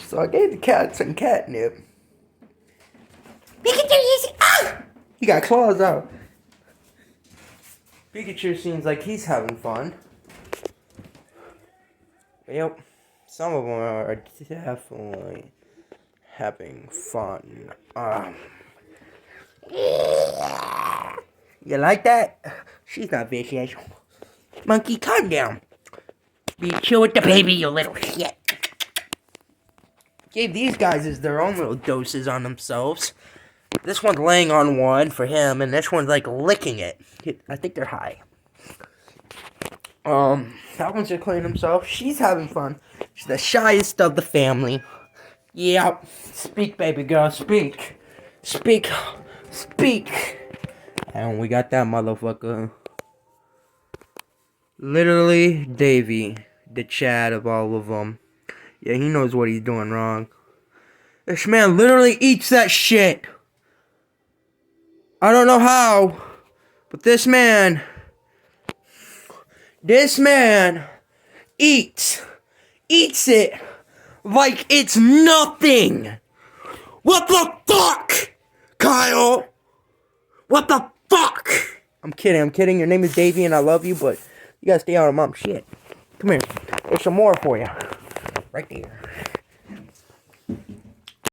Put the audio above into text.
So I gave the cat some catnip. Pikachu, he got claws out. Pikachu seems like he's having fun. Yep, some of them are definitely having fun. You like that? She's not vicious. Monkey, calm down. Be chill with the baby, you little shit. Gave these guys their own little doses on themselves. This one's laying on one for him, and this one's like licking it. I think they're high. That one's just cleaning himself. She's having fun. She's the shyest of the family. Yep. Speak, baby girl, speak. Speak. Speak. And we got that motherfucker. Literally, Davey, the Chad of all of them. Yeah, he knows what he's doing wrong. This man literally eats that shit. I don't know how, but this man eats it like it's nothing. What the fuck, Kyle? What the fuck? I'm kidding. Your name is Davey and I love you, but you gotta stay out of mom's shit. Come here. There's some more for you. Right there.